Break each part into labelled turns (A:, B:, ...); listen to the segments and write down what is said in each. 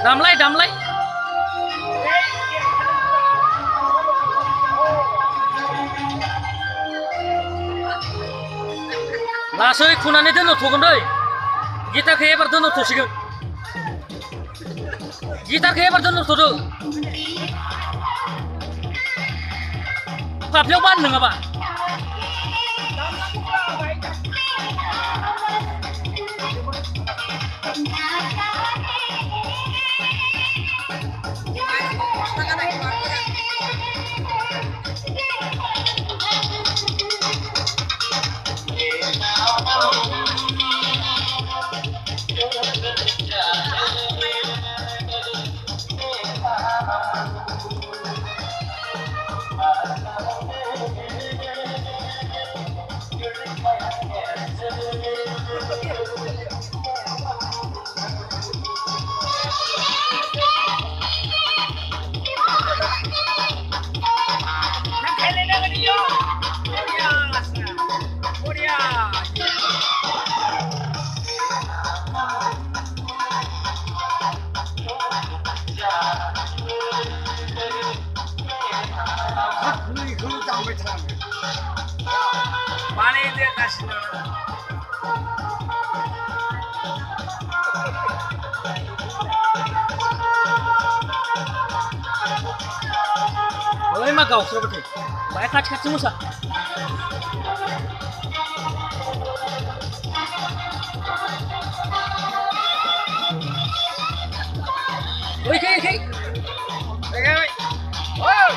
A: दामलाय दामलाय लासै खुनानै दोनथ'गोन दै गिटारखौ एबार दोनथ'सिगोन गिटारखौ एबार दोनथ'दो फाफ्लियाव बान नङाबा Boleh mah kau seperti, banyak kaca musa. Oi, kei. Oi.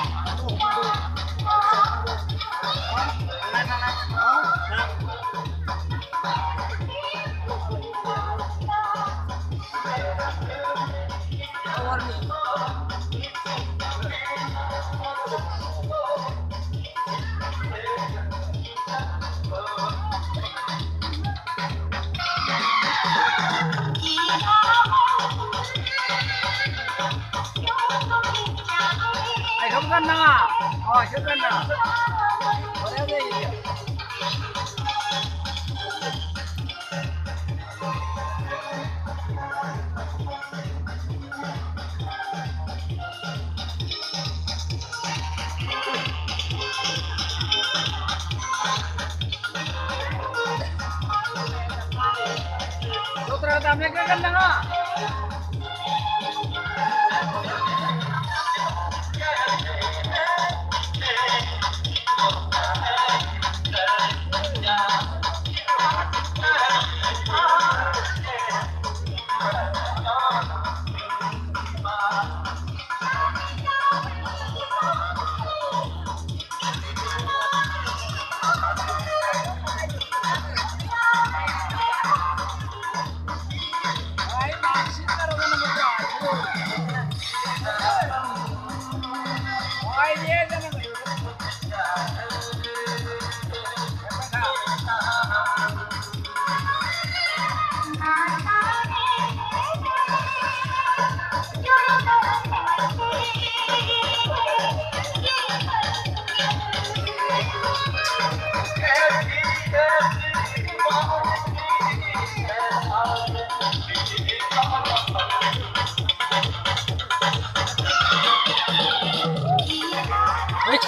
A: Kan na, oh kan na, boleh deh ini. Dokter damai kan na.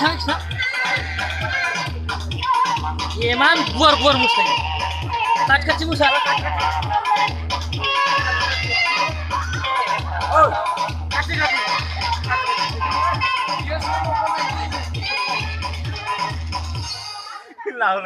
A: Isa. Yeman buar mustahil. Kacil musa. Oh, kacil. Lalu.